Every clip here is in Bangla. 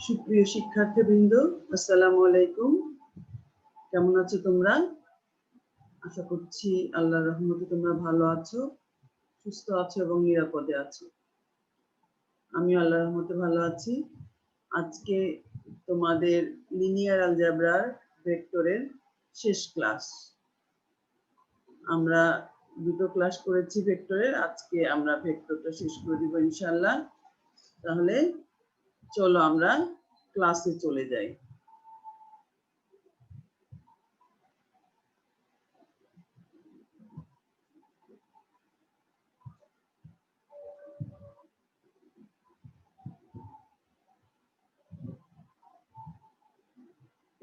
সুপ্রিয় শিক্ষার্থীবৃন্দ, আসসালামু আলাইকুম। কেমন আছো তোমরা? আশা করছি আল্লাহর রহমতে তোমরা ভালো আছো, সুস্থ আছো এবং নিরাপদে আছো। আমি আল্লাহর রহমতে ভালো আছি। আজকে তোমাদের লিনিয়ার আলজেব্রার ভেক্টরের শেষ ক্লাস। আমরা দুটো ক্লাস করেছি ভেক্টরের, আজকে আমরা ভেক্টরটা শেষ করে দিব ইনশাআল্লাহ। তাহলে চলো আমরা ক্লাসে চলে যাই।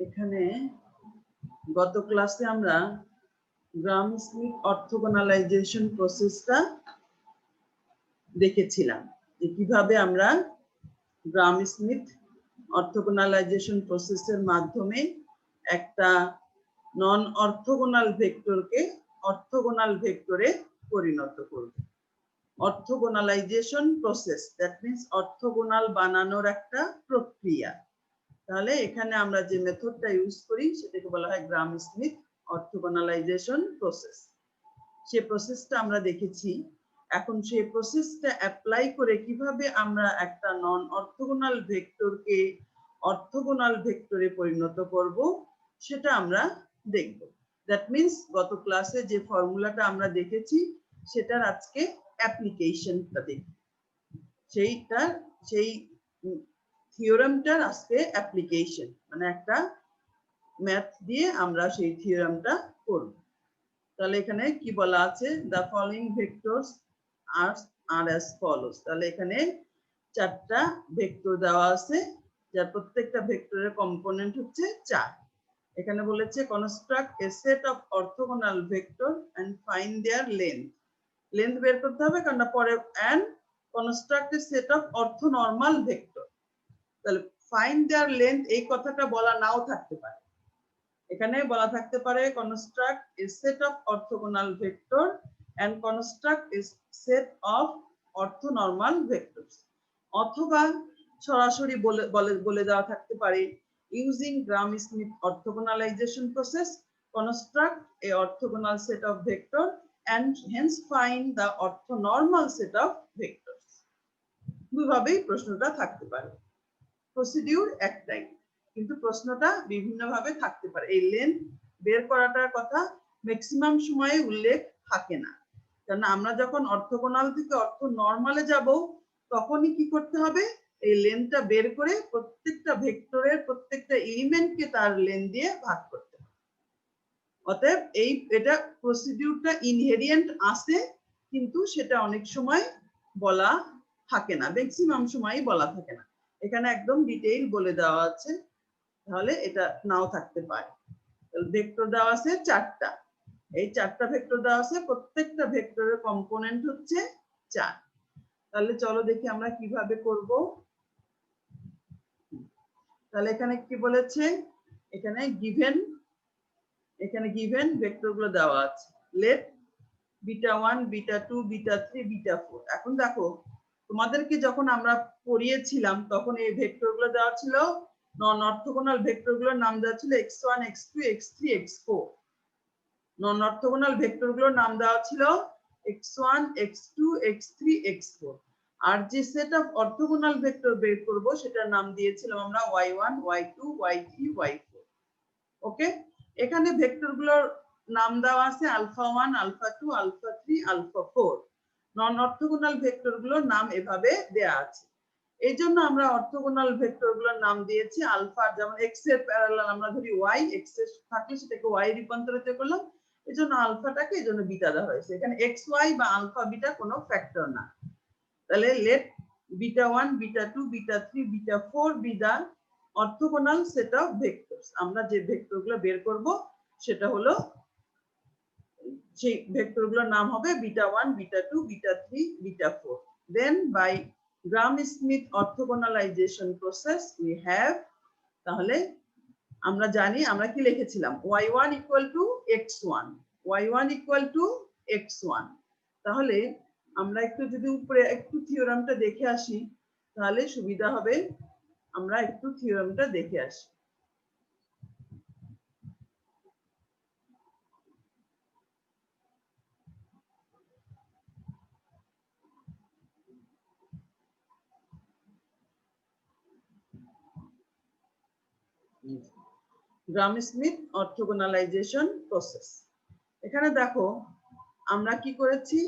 এখানে গত ক্লাসে আমরা গ্রাম স্মিথ অর্থোগোনালাইজেশন প্রসেসটা দেখেছিলাম, যে কিভাবে আমরা গ্রাম স্মিথ অর্থোগোনালাইজেশন প্রসেসের মাধ্যমে একটা নন অর্থোগোনাল ভেক্টরকে অর্থোগোনাল ভেক্টরে পরিণত করব। অর্থোগোনালাইজেশন প্রসেস, দ্যাট মিন্স অর্থোগোনাল বানানোর একটা প্রক্রিয়া। তাহলে এখানে আমরা যে মেথডটা ইউজ করি সেটাকে বলা হয় গ্রাম স্মিথ অর্থোগোনালাইজেশন প্রসেস। সেই প্রসেসটা আমরা দেখেছি। এখন সেই প্রসেসটা অ্যাপ্লাই করে কিভাবে আমরা একটা নন অর্থোগোনাল ভেক্টরকে অর্থোগোনাল ভেক্টরে পরিণত করব সেটা আমরা দেখব। দ্যাট মিন্স গত ক্লাসে যে ফর্মুলাটা আমরা দেখেছি সেটার আজকে অ্যাপ্লিকেশনটা দেখব। সেই থিওরামটার আজকে অ্যাপ্লিকেশন, মানে একটা ম্যাথ দিয়ে আমরা সেই থিওরামটা করব। তাহলে এখানে কি বলা আছে, the following vectors are as follows। তাহলে এখানে চারটা ভেক্টর দেওয়া আছে, যার প্রত্যেকটা ভেক্টরের কম্পোনেন্ট হচ্ছে 4। এখানে বলেছে construct a set of orthogonal vector and find their length বের করতে হবে, কারণ পরে and construct a set of orthonormal vector. তাহলে ফাইন্ড देयर লেন্থ এই কথাটা বলা নাও থাকতে পারে, এখানে বলা থাকতে পারে construct a set of orthogonal vector and construct a set of orthonormal vectors, অথবা সরাসরি বলে দেওয়া থাকতে পারে using Gram Schmidt orthogonalisation process construct a orthogonal set of vector and hence find the orthonormal set of vectors. দুইভাবেই প্রশ্নটা থাকতে পারে, প্রসিডিউর একটাই, কিন্তু প্রশ্নটা বিভিন্ন ভাবে থাকতে পারে। এই লেন্থ বের করাটার কথা ম্যাক্সিমাম সময়ে উল্লেখ থাকে না, কারণ আমরা যখন অর্থোগোনাল থেকে অর্থোনর্মালে যাব তখনই কি করতে হবে, এই লেন্থটা বের করে প্রত্যেকটা ভেক্টরের প্রত্যেকটা এলিমেন্টকে তার লেন্থ দিয়ে ভাগ করতে হবে। অতএব এটা প্রসিডিউরটা ইনহেরিয়েন্ট আছে, কিন্তু সেটা অনেক সময় বলা থাকে না, ম্যাক্সিমাম সময়ই বলা থাকে না। এখানে একদম ডিটেইল বলে দেওয়া আছে, তাহলে এটা নাও থাকতে পারে। ভেক্টর দেওয়া আছে 4টা, এই 4টা ভেক্টর দেওয়া আছে, প্রত্যেকটা ভেক্টরের কম্পোনেন্ট হচ্ছে 4। তাহলে চলো দেখি আমরা কিভাবে করব। তাহলে এখানে কি বলেছে, এখানে গিভেন ভেক্টরগুলো দেওয়া আছে, লেট β1 β2 β3 β4। এখন দেখো তোমাদেরকে যখন আমরা পড়িয়েছিলাম তখন এই ভেক্টরগুলো দেওয়া ছিল, নন অর্থোগোনাল ভেক্টরগুলোর নাম দেওয়া ছিল x1 x2 x3 x4। নন অর্থোগোনাল ভেক্টরগুলোর নাম দেওয়া ছিল x1 x2 x3 x4। আর যে সেট অফ অর্থোগোনাল ভেক্টর বের করব সেটার নাম দিয়েছিলাম আমরা y1 y2 y3 y4। ওকে, এখানে ভেক্টরগুলোর নাম দেওয়া আছে α1 α2 α3 α4। নন অর্থোগোনাল ভেক্টরগুলোর নাম এভাবে দেয়া আছে। এই জন্য আমরা অর্থোগোনাল ভেক্টরগুলোর নাম দিয়েছি আলফা, যেমন x এর প্যারালাল আমরা ধরি y, x এর থাকলে সেটাকে y রূপান্তরিত করলাম, এজন্য আলফাটাকে এজন্য বিটা দেওয়া হয়েছে। এখানে xy বা আলফা বিটা কোনো ফ্যাক্টর না। তাহলে let β1 β2 β3 β4 be the orthogonal set of vectors. আমরা যে ভেক্টরগুলো বের করব সেটা হলো, সেই ভেক্টরগুলোর নাম হবে β1 β2 β3 β4। Then by Gram Schmidt orthogonalisation process we have, তাহলে আমরা জানি আমরা কি লিখেছিলাম, y1 = x1 y1 = x1। তাহলে আমরা একটু যদি উপরে একটু থিওরামটা দেখে আসি তাহলে সুবিধা হবে। আমরা একটু থিওরেমটা দেখে আসি। গ্রাম-স্মিথ অর্থোগোনালাইজেশন প্রসেস। এখানে দেখো আমরা কি করেছি,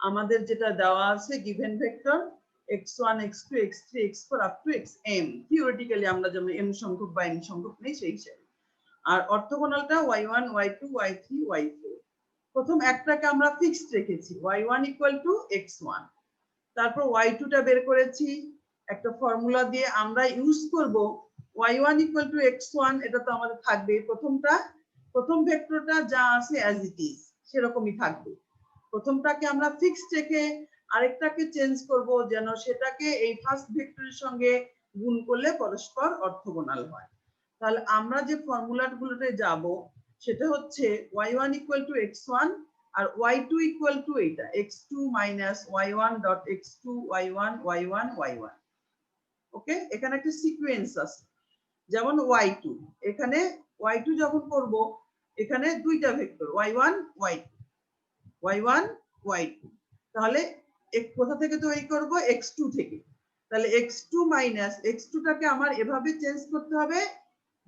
আমাদের যেটা দেওয়া আছে given vector x1 x2 x3 x4 up to xm, theoretically আমরা যেমন m সংখ্যক বা n সংখ্যক নেই সেই হিসাবে। আর অর্থোগোনালটা y1 y2 y3 y4। প্রথম একটাকে আমরা ফিক্সড রেখেছি y1 = x1, তারপর y2 টা বের করেছি একটা ফর্মুলা দিয়ে। আমরা ইউজ করব y1 = x1, এটা তো আমাদের থাকবে। প্রথম ভেক্টরটা যা আছে অ্যাজ ইট ইজ সেরকমই থাকবে। প্রথমটাকে আমরা ফিক্সড রেখে আরেকটাকে চেঞ্জ করব যেন সেটাকে এই ফার্স্ট ভেক্টরের সঙ্গে গুণ করলে পরস্পর অর্থোগোনাল হয়। তাহলে আমরা যে ফর্মুলাগুলোতে যাব সেটা হচ্ছে y1 = x1 আর y2 = এটা x2 - y1 dot x2 y1 y1 y1। ওকে, এখানে একটা সিকোয়েন্স আছে। যেমন y2, এখানে y2 যখন করব এখানে দুইটা vector y1 y2 y1 y2, তাহলে কোথা থেকে তৈরি করব, x2 থেকে। তাহলে x2 - x2 টাকে আমার এভাবে চেঞ্জ করতে হবে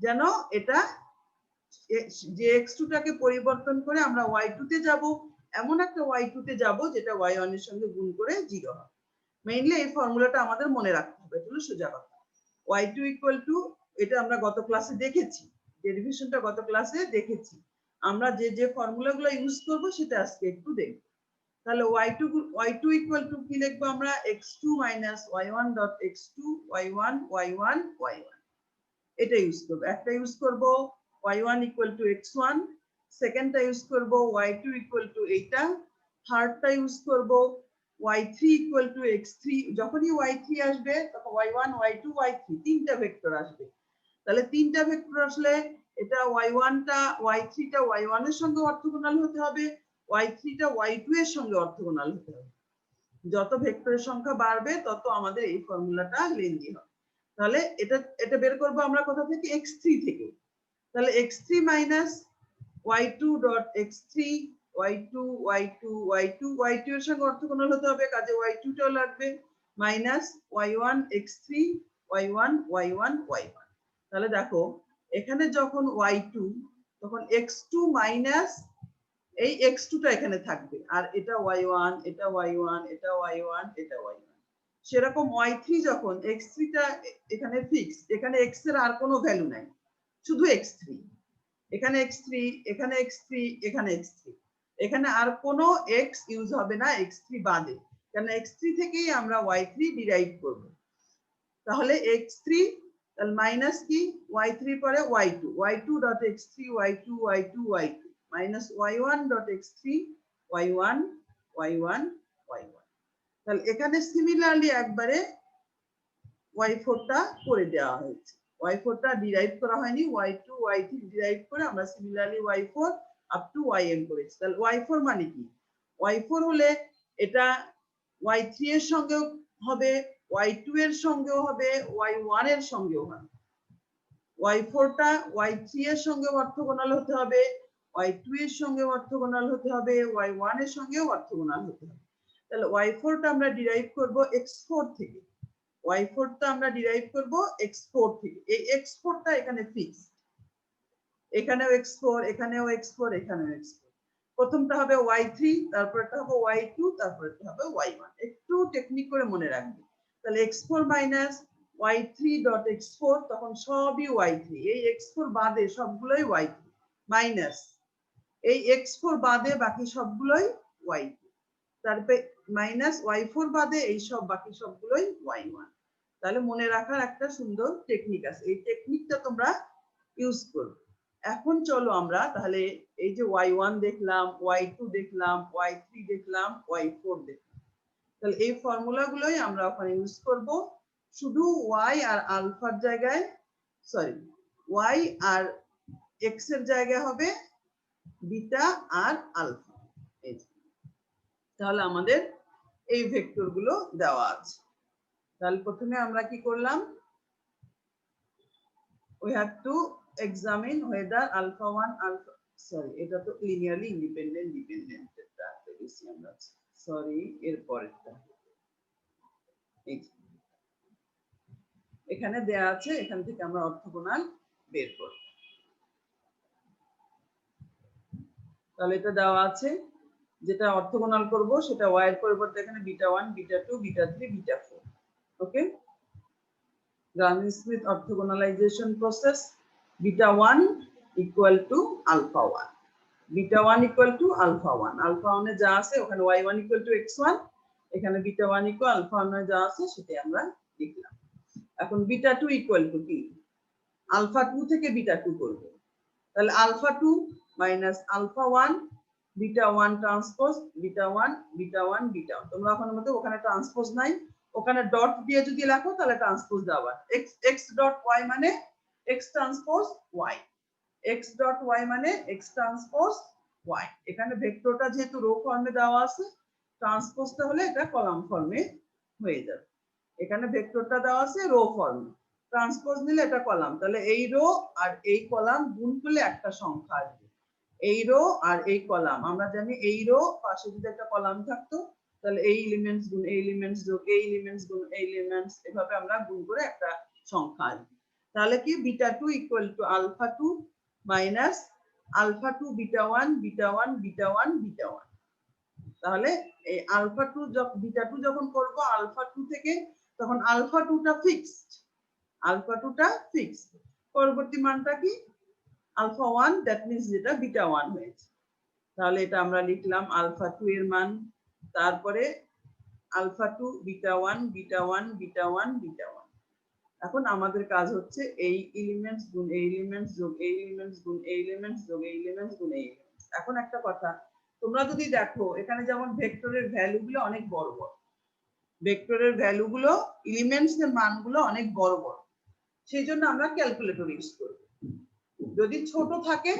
যেন এটা যে x2 টাকে পরিবর্তন করে আমরা y2 তে যাব, এমন একটা y2 তে যাব যেটা y1 এর সঙ্গে গুণ করে 0 হবে। মেইনলি এই ফর্মুলাটা আমাদের মনে রাখতে হবে, এটা হলো সোজা কথা। y2 = এটা আমরা গত ক্লাসে দেখেছি, ডেরিভেশনটা গত ক্লাসে দেখেছি। আমরা যে ফর্মুলাগুলো ইউজ করব সেটা আজকে একটু দেখব। তাহলে y2 = কি লিখবো আমরা, x2 - y1 dot x2 y1 y1 y1, এটা ইউজ করব। একটা ইউজ করব y1 = x1, সেকেন্ডটা ইউজ করব y2 = এইটা, থার্ডটা ইউজ করব y3 = x3। যখনই y3 আসবে তখন y1 y2 y3 তিনটা ভেক্টর আসবে। তাহলে তিনটা ভেক্টর আসলে এটা y1 টা y3 টা y1 এর সঙ্গে অর্থোগোনাল হতে হবে, y3 টা y2 এর সঙ্গে অর্থোগোনাল হতে হবে। যত ভেক্টরের সংখ্যা বাড়বে তত আমাদের এই ফর্মুলাটা লেন্দি হবে। তাহলে এটা বের করব আমরা কোথা থেকে, x3 থেকে। তাহলে x3 - y2 dot x3 y2 y2 y2 y2 এর সঙ্গে অর্থোগোনাল হতে হবে, কাজে y2 টাও লাগবে, minus y1 x3 y1 y1 y1। তাহলে দেখো এখানে যখন y2 তখন x2 মাইনাস এই x2 টা এখানে থাকবে, আর এটা y1 এটা y1 এটা y1 এটা y1। সেরকম y3 যখন x3 টা এখানে ফিক্স, এখানে x এর আর কোনো ভ্যালু নাই, শুধু x3। এখানে x3 এখানে x3 এখানে x3, এখানে আর কোনো x ইউজ হবে না x3 বাদে, কারণ x3 থেকেই আমরা y3 ডিরাইভ করব। তাহলে x3 তাহলে মাইনাস কি y3 পরে y2 y2 dot x3 y2 y2 y2 minus y1 dot x3 y1 y1 y1। তাহলে এখানে সিমিলারলি একবারে y4 টা করে দেওয়া হয়েছে, y4 টা ডিরাইভ করা হয়নি, y2 y3 ডিরাইভ করে আমরা similarly y4 up to yn করেছি। তাহলে y4 মানে কি, y4 হলে এটা y3 এর সঙ্গেও হবে, y2 এর সঙ্গেও হবে, y1 এর সঙ্গেও হবে। y4 টা y3 এর সঙ্গে অর্থোগোনাল হতে হবে, y2 এর সঙ্গে অর্থোগোনাল হতে হবে, y1 এর সঙ্গেও অর্থোগোনাল হতে হবে। তাহলে y4 টা আমরা ডিরাইভ করব x4 থেকে, y4 টা আমরা ডিরাইভ করব x4 থেকে। এই x4 টা এখানে ফিক্স, এখানেও x4 এখানেও x4 এখানেও x4। প্রথমটা হবে y3, তারপরটা হবে y2, তারপরটা হবে y1। একটু টেকনিক করে মনে রাখবে। তাহলে x4 minus y3 dot x4, তখন সবই y3, এই x4 বাদে সবগুলোই y3, মাইনাস এই x4 বাদে বাকি সবগুলোই y2, তারপরে মাইনাস y4 বাদে এই সব বাকি সবগুলোই y1। তাহলে মনে রাখার একটা সুন্দর টেকনিক আছে, এই টেকনিকটা তোমরা ইউজ করবে। এখন চলো আমরা তাহলে এই যে y1 দেখলাম, y2 দেখলাম, y3 দেখলাম, y4 দেখলাম, তাহলে এই ফর্মুলাগুলোই আমরা ওখানে ইউজ করব। শুধু y আর আলফার জায়গায়, সরি y আর x এর জায়গায় হবে বিটা আর আলফা। এই তাহলে আমাদের এই ভেক্টর গুলো দেওয়া আছে। তাহলে প্রথমে আমরা কি করলাম, we have to examine whether alpha 1 alpha sorry এটা তো linearly independent dependent এটা দেখেছি আমরা সরি এর পরেরটা এখানে দেয়া আছে এখান থেকে আমরা অর্থগোনাল বের করব তাহলে এটা দেওয়া আছে যেটা অর্থগোনাল করব সেটা y এর পরিবর্তে এখানে beta 1 beta 2 beta 3 beta 4 okay Gram-Smith orthogonalization process beta 1 equal to alpha 1 beta 1 equal to alpha 1 alpha 1 এ যা আছে ওখানে y1 equal to x1 এখানে beta 1 equal alpha 1 এ যা আছে সেটাই আমরা লিখলাম এখন beta 2 equal to কি alpha 2 থেকে beta 2 করব তাহলে alpha 2 minus alpha 1 beta 1 transpose beta 1 beta 1 beta 1 তোমরা ওখানে মতে ওখানে ট্রান্সপোজ নাই ওখানে ডট দিয়ে যদি লেখো তাহলে ট্রান্সপোজ দাও x ডট y মানে x transpose y x dot y মানে x ট্রান্সপোজ y এখানে ভেক্টরটা যেহেতু রো ফর্মে দেওয়া আছে ট্রান্সপোজটা হলে এটা কলাম ফর্মে হয়ে যাবে এখানে ভেক্টরটা দেওয়া আছে রো ফর্মে ট্রান্সপোজ নিলে এটা কলাম তাহলে এই রো আর এই কলাম গুণ করলে একটা সংখ্যা আসবে এই রো আর এই কলাম আমরা জানি এই রো পাশে যদি একটা কলাম থাকতো তাহলে এই এলিমেন্টস গুণ এই এলিমেন্টস যোগ এই এলিমেন্টস গুণ এই এলিমেন্টস এভাবে আমরা গুণ করে একটা সংখ্যা আসবে তাহলে কি beta 2 equal to alpha 2 minus alpha 2 beta 1 beta 1 beta 1 beta 1 তাহলে এই আলফা 2 বিটা 2 যখন করব আলফা 2 থেকে তখন আলফা 2 টা ফিক্সড আলফা 2 টা ফিক্সড পরবর্তী মানটা কি আলফা 1 দ্যাট মিন্স যেটা বিটা 1 হয়েছে তাহলে এটা আমরা লিখলাম আলফা 2 এর মান তারপরে alpha 2 beta 1 beta 1 beta 1 beta 1 এখন আমাদের কাজ হচ্ছে এই এলিমেন্টস গুণ এই এলিমেন্টস যোগ এই এলিমেন্টস গুণ এই এলিমেন্টস যোগ এই এলিমেন্টস গুণ এই এলিমেন্টস এখন একটা কথা তোমরা যদি দেখো এখানে যেমন ভেক্টরের ভ্যালুগুলো অনেক বড় বড় ভেক্টরের ভ্যালুগুলো এলিমেন্টস এর মানগুলো অনেক বড় বড় সেইজন্য আমরা ক্যালকুলেটর ইউজ করব যদি ছোট থাকে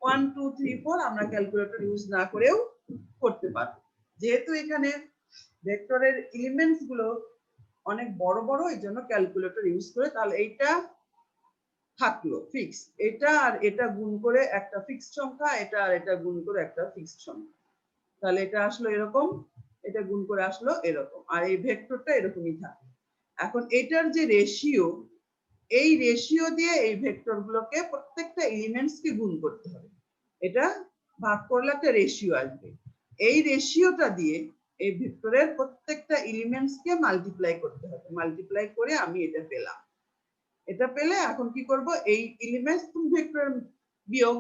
1 2 3 4 আমরা ক্যালকুলেটর ইউজ না করেও করতে পারবো যেহেতু এখানে ভেক্টরের এলিমেন্টস গুলো অনেক বড় বড় এইজন্য ক্যালকুলেটর ইউজ করে তাহলে এইটা থাকলো ফিক্স এটা আর এটা গুণ করে একটা ফিক্সড সংখ্যা এটা আর এটা গুণ করে একটা ফিক্সড সংখ্যা তাহলে এটা আসলো এরকম এটা গুণ করে আসলো এরকম আর এই ভেক্টরটা এরকমই থাকে এখন এটার যে রেশিও এই রেশিও দিয়ে এই ভেক্টর গুলোকে প্রত্যেকটা এলিমেন্টস কে গুণ করতে হবে এটা ভাগ করলে একটা রেশিও আসবে এই রেশিওটা দিয়ে এই ভেক্টরের প্রত্যেকটা এলিমেন্টস কে মাল্টিপ্লাই করতে হবে মাল্টিপ্লাই করে আমি এটা পেলাম এটা পেলে এখন কি করব এই এলিমেন্টস ভেক্টর বিয়োগ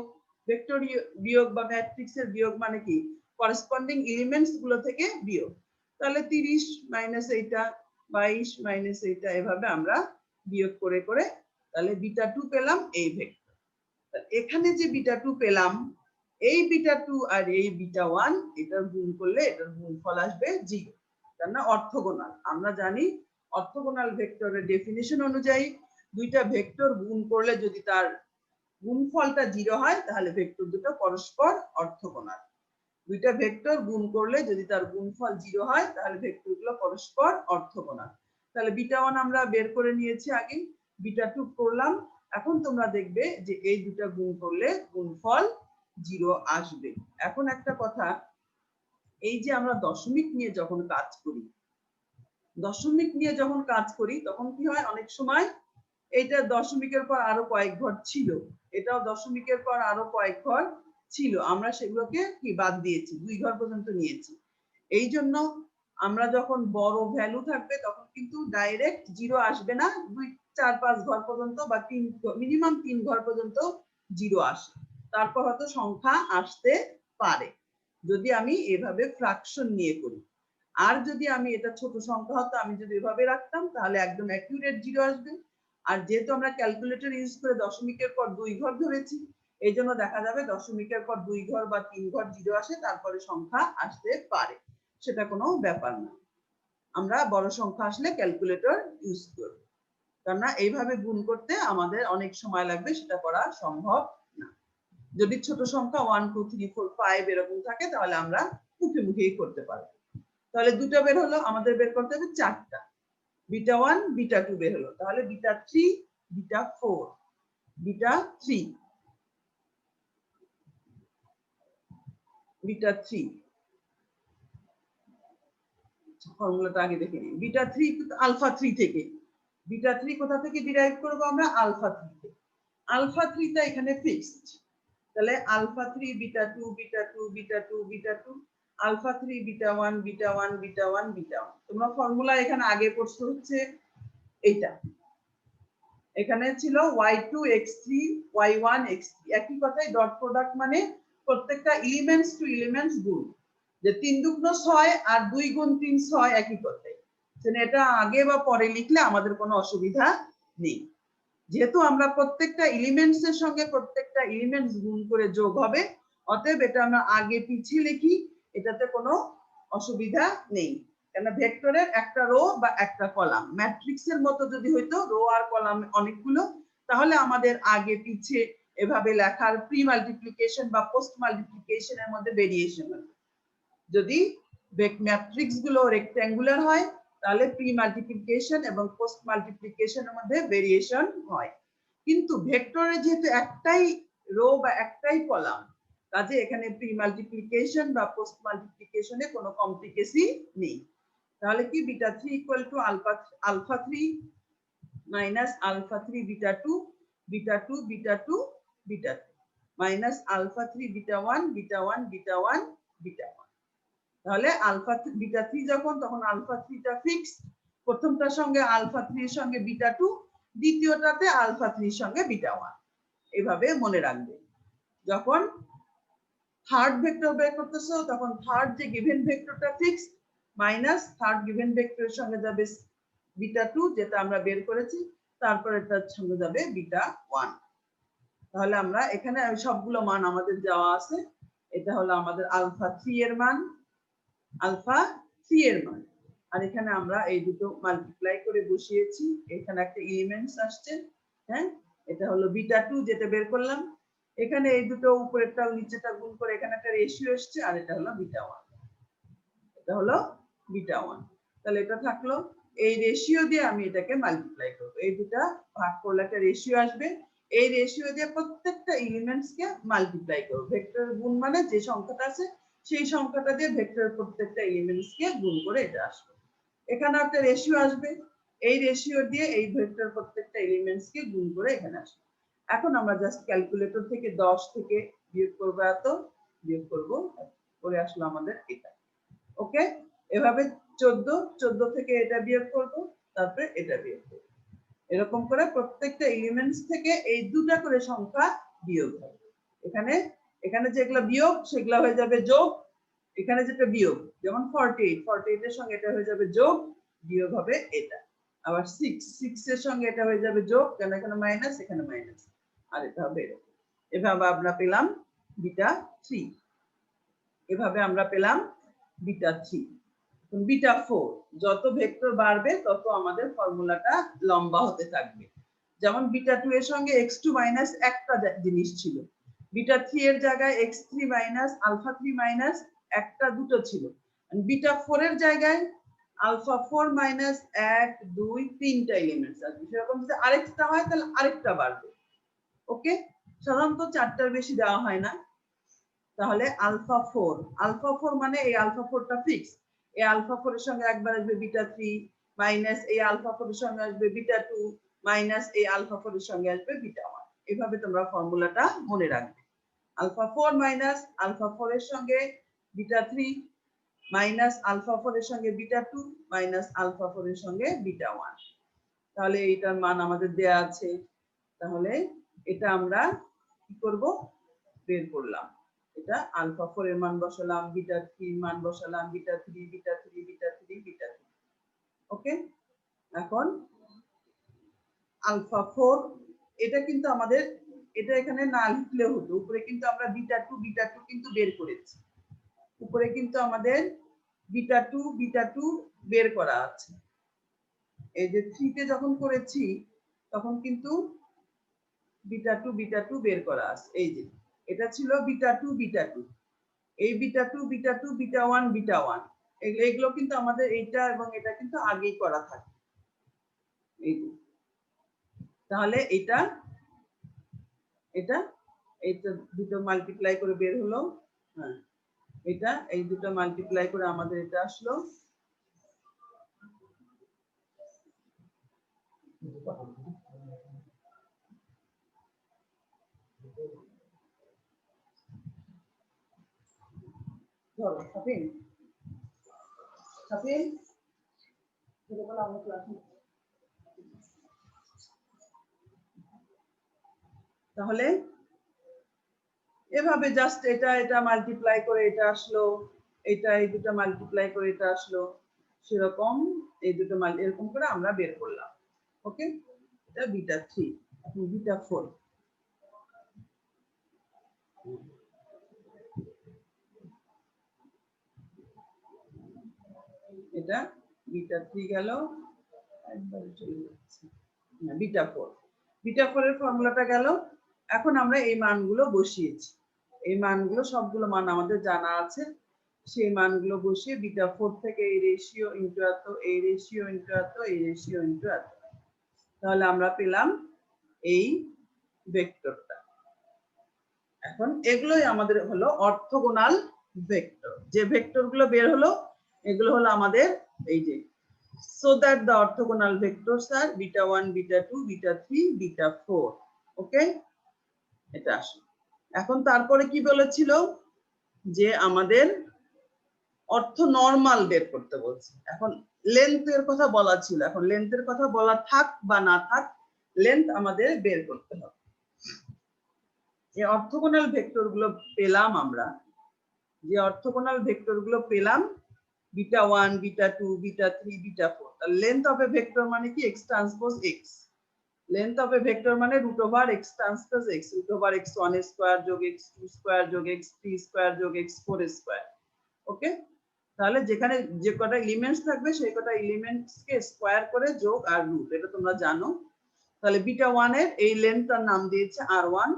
ভেক্টর বিয়োগ বা ম্যাট্রিক্সের বিয়োগ মানে কি করেসপন্ডিং এলিমেন্টস গুলো থেকে বিয়োগ তাহলে 30 মাইনাস এইটা 22 মাইনাস এইটা এভাবে আমরা বিয়োগ করে করে তাহলে বিটা 2 পেলাম এই ভেক্টর এখানে যে বিটা 2 পেলাম এই বিটা 2 আর এই বিটা 1 এটার গুণ করলে এটার গুণফল আসবে 0 কারণ অর্থগোনাল আমরা জানি অর্থগোনাল ভেক্টরের ডেফিনিশন অনুযায়ী দুইটা ভেক্টর গুণ করলে যদি তার গুণফলটা 0 হয় তাহলে ভেক্টর দুটো পরস্পর অর্থগোনাল দুইটা ভেক্টর গুণ করলে যদি তার গুণফল 0 হয় তাহলে ভেক্টরগুলো পরস্পর অর্থগোনাল তাহলে বিটা 1 আমরা বের করে নিয়েছি আগে বিটা 2 করলাম এখন তোমরা দেখবে যে এই দুটো গুণ করলে গুণফল 0 আসবে এখন একটা কথা এই যে আমরা দশমিক নিয়ে যখন কাজ করি দশমিক নিয়ে যখন কাজ করি তখন কি হয় অনেক সময় এটা দশমিকের পর আরো কয়েক ঘর ছিল এটাও দশমিকের পর আরো কয়েক ঘর ছিল আমরা সেগুলোকে কি বাদ দিয়েছি 2 ঘর পর্যন্ত নিয়েছি এই জন্য আমরা যখন বড় ভ্যালু থাকবে তখন কিন্তু ডাইরেক্ট 0 আসবে না 2 4 5 ঘর পর্যন্ত বা 3 মিনিমাম 3 ঘর পর্যন্ত 0 আসে তারপর হয়তো সংখ্যা আসতে পারে যদি আমি এভাবে ফ্র্যাকশন নিয়ে করি আর যদি আমি এটা ছোট সংখ্যা হতো আমি যদি এভাবে রাখতাম তাহলে একদম অ্যাকুরেট 0 আসবে আর যেহেতু আমরা ক্যালকুলেটর ইউজ করে দশমিকের পর 2 ঘর ধরেছি এইজন্য দেখা যাবে দশমিকের পর 2 ঘর বা 3 ঘর 0 আসে তারপরে সংখ্যা আসতে পারে সেটা কোনো ব্যাপার না আমরা বড় সংখ্যা আসলে ক্যালকুলেটর ইউজ করব কারণ এইভাবে গুণ করতে আমাদের অনেক সময় লাগবে সেটা করা সম্ভব না যদি ছোট সংখ্যা 1 2 3 4 5 এরকম থাকে তাহলে আমরা মুখে মুখেই করতে পারবো তাহলে দুটো বের হলো আমাদের বের করতে হবে চারটা বিটা 1 বিটা 2 বের হলো তাহলে বিটা 3 বিটা 4 বিটা 3 ফর্মুলাটা আগে দেখে নিই। বিটা 3 আলফা 3 থেকে, বিটা 3 কোথা থেকে ডিরাইভ করব আমরা? আলফা 3 থেকে। আলফা 3 টা এখানে ফিক্সড, তাহলে alpha 3 beta 2 beta 2 beta 2 beta 2 alpha 3 beta 1 beta 1 beta 1 beta 1। তোমরা ফর্মুলা এখানে আগে পড়ছো হচ্ছে এইটা, এখানে ছিল y2 x3 y1 x3, একই কথাই ডট প্রোডাক্ট মানে প্রত্যেকটা এলিমেন্টস টু এলিমেন্টস গুণ, যে 3 দুগুণ 6 আর 2 গুণ 3 6 একই কথাই। এটা আগে বা পরে লিখলে আমাদের কোনো অসুবিধা নেই, যেহেতু আমরা প্রত্যেকটা এলিমেন্টস এর সঙ্গে প্রত্যেকটা এলিমেন্টস গুণ করে যোগ হবে, অতএব এটা আমরা আগে পিছিয়ে লিখি, এটাতে কোনো অসুবিধা নেই। কেন ভেক্টরের একটা রো বা একটা কলাম, ম্যাট্রিক্সের মতো যদি হইতো রো আর কলাম অনেকগুলো, তাহলে আমাদের আগে পিছিয়ে এভাবে লেখার প্রি মাল্টিপ্লিকেশন বা পোস্ট মাল্টিপ্লিকেশনের মধ্যে ভেরিয়েশন হবে। যদি ম্যাট্রিক্স গুলো রেক্ট্যাঙ্গুলার হয় তাহলে প্রি মাল্টিপ্লিকেশন এবং পোস্ট মাল্টিপ্লিকেশনের মধ্যে ভেরিয়েশন হয়, কিন্তু ভেক্টরে যেহেতু একটাই রো বা একটাই কলাম, কাজে এখানে প্রি মাল্টিপ্লিকেশন বা পোস্ট মাল্টিপ্লিকেশনে কোনো কমপ্লিকেসি নেই। তাহলে কি beta 3 equal to alpha 3 minus alpha 3 beta 2 beta 2 beta 2 beta 2 minus alpha 3 beta 1 beta 1 beta 1 beta 1। তাহলে আলফা বিটা 3 যখন, তখন আলফা 3 টা ফিক্সড, প্রথমটার সঙ্গে আলফা 3 এর সঙ্গে বিটা 2, দ্বিতীয়টাতে আলফা 3 এর সঙ্গে বিটা 1। এভাবে মনে রাখবে। যখন থার্ড ভেক্টর বের করতেছো তখন থার্ড যে গিভেন ভেক্টরটা ফিক্সড, মাইনাস থার্ড গিভেন ভেক্টরের সঙ্গে যাবে বিটা 2 যেটা আমরা বের করেছি, তারপর এটার সঙ্গে যাবে বিটা 1। তাহলে আমরা এখানে সবগুলো মান আমাদের দেওয়া আছে, এটা হলো আমাদের আলফা 3 এর মান, আলফা 3 এর মান, আর এখানে আমরা এই দুটো মাল্টিপ্লাই করে বসিয়েছি, এখানে একটা এলিমেন্টস আসছে, হ্যাঁ, এটা হলো বিটা 2 যেটা বের করলাম, এখানে এই দুটো উপরেরটা নিচেরটা গুণ করে এখানে একটা রেশিও আসছে, আর এটা হলো বিটা 1, এটা হলো বিটা 1। তাহলে এটা থাকলো, এই রেশিও দিয়ে আমি এটাকে মাল্টিপ্লাই করব, এই দুটো ভাগ করলে একটা রেশিও আসবে, এই রেশিও দিয়ে প্রত্যেকটা এলিমেন্টস কে মাল্টিপ্লাই করব। ভেক্টর গুণ মানে যে সংখ্যাটা আছে সেই সংখ্যাটা দিয়ে ভেক্টরের প্রত্যেকটা এলিমেন্টস কে গুণ করে এটা আসবে, এখানে একটা রেশিও আসবে, এই রেশিও দিয়ে এই ভেক্টর প্রত্যেকটা এলিমেন্টস কে গুণ করে এখানে আসবে। এখন আমরা জাস্ট ক্যালকুলেটর থেকে 10 থেকে বিয়োগ করব, এত বিয়োগ করব, করে আসলো আমাদের এটা। ওকে, এভাবে 14 থেকে এটা বিয়োগ করব, তারপরে এটা বিয়োগ করব, এরকম করে প্রত্যেকটা এলিমেন্টস থেকে এই দুটা করে সংখ্যা বিয়োগ হবে। এখানে যেগুলো বিয়োগ সেগুলো হয়ে যাবে যোগ, এখানে যেটা বিয়োগ যেমন 48 এর সঙ্গে এটা হয়ে যাবে যোগ, বিয়োগ হবে এটা। আবার 6 এর সঙ্গে এটা হয়ে যাবে যোগ, কেন এখানে মাইনাস এখানে মাইনাস, আর এটা হবে এরকম। এভাবে আমরা পেলাম বিটা 3, এভাবে আমরা পেলাম বিটা 3। বিটা 4, যত ভেক্টর বাড়বে তত আমাদের ফর্মুলাটা লম্বা হতে থাকবে। যেমন বিটা 2 এর সঙ্গে x2 মাইনাস একটা জিনিস ছিল, বিটা 3 এর জায়গায় x3 মাইনাস আলফা 3 মাইনাস একটা দুটো ছিল, বিটা 4 এর জায়গায় আলফা 4 মাইনাস 1 2 3টা এলিমেন্টস আছে। সেরকম যদি আরেকটা হয় তাহলে আরেকটা বাড়বে। ওকে, সাধারণত 4টার বেশি দেওয়া হয় না। তাহলে আলফা 4 মানে এই আলফা 4টা ফিক্স, এই আলফা 4 এর সঙ্গে একবার আসবে বিটা 3 মাইনাস এই আলফা 4 এর সঙ্গে আসবে বিটা 2 মাইনাস এই আলফা 4 এর সঙ্গে আসবে বিটা 1। এভাবে তোমরা ফর্মুলাটা মনে রাখবে, আলফা 4 মাইনাস আলফা 4 এর সঙ্গে বিটা 3 মাইনাস আলফা 4 এর সঙ্গে বিটা 2 মাইনাস আলফা 4 এর সঙ্গে বিটা 1। তাহলে এটার মান আমাদের দেয়া আছে, তাহলে এটা আমরা কি করব, বের করলাম। এটা আলফা 4 এর মান বসালাম, বিটা 3 এর মান বসালাম, বিটা 3 বিটা 3 বিটা 3 বিটা 3। ওকে, এখন আলফা 4 এটা কিন্তু আমাদের, এটা এখানে না লিখলেও হতো, উপরে কিন্তু আমরা বিটা 2 কিন্তু বের করেছি, উপরে কিন্তু আমাদের বিটা 2 বের করা আছে। এই যে 3 তে যখন করেছি তখন কিন্তু বিটা 2 বের করা আছে। এই যে এটা ছিল বিটা 2 এই বিটা 2 বিটা 1 এগুলো কিন্তু আমাদের এইটা এবং এটা কিন্তু আগেই করা থাকে। এই যে তাহলে এটা এটা এইটা দুটো মাল্টিপ্লাই করে বের হলো, হ্যাঁ এটা এই দুটো মাল্টিপ্লাই করে আমাদের এটা আসলো। ধরো সাফিন, সাফিন ছোটবেলা আমার ক্লাসে, তাহলে এভাবে জাস্ট এটা এটা মাল্টিপ্লাই করে এটা আসলো, এটা এই দুটো মাল্টিপ্লাই করে এটা আসলো, সেরকম এই দুটো এরকম করে আমরা বের করলাম। ওকে, এটা বিটা 3, এখন বিটা 4। এটা বিটা 3 গেল, একবারে চলে যাচ্ছে, বিটা 4। বিটা 4 এর ফর্মুলাটা গেল। এখন আমরা এই মানগুলো বসিয়েছি, এই মানগুলো সবগুলো মান আমাদের জানা আছে, সেই মানগুলো বসিয়ে বিটা 4 থেকে এই রেশিও ইনটু এত, এই রেশিও ইনটু এত, এই রেশিও ইনটু এত, তাহলে আমরা পেলাম এই ভেক্টরটা। এখন এগুলোই আমাদের হলো অর্থোগোনাল ভেক্টর। যে ভেক্টরগুলো বের হলো এগুলো হলো আমাদের এই যে, so that the orthogonal vectors are beta 1 beta 2 beta 3 beta 4. ওকে, এটা আসে। এখন তারপরে কি বলেছিল যে আমাদের অর্থ নরমাল বের করতে বলছে। এখন লেন্থের কথা বলা ছিল, এখন লেন্থের কথা বলা থাক বা না থাক, লেন্থ আমাদের বের করতে হবে। এই অর্থোগোনাল ভেক্টর গুলো পেলাম আমরা, যে অর্থোগোনাল ভেক্টর গুলো পেলাম বিটা 1 বিটা 2 বিটা 3 বিটা 4, তাহলে লেন্থ অফ এ ভেক্টর মানে কি x transpose x, length of a vector মানে root over x transpose x, root over x1 square যোগ x2 স্কয়ার যোগ x3 স্কয়ার যোগ x4 স্কয়ার। ওকে, তাহলে যেখানে যে কটা এলিমেন্টস থাকবে সেই কটা এলিমেন্টস কে স্কয়ার করে যোগ আর রুট, এটা তোমরা জানো। তাহলে বিটা 1 এর এই লেন্থটার নাম দিয়েছে r1,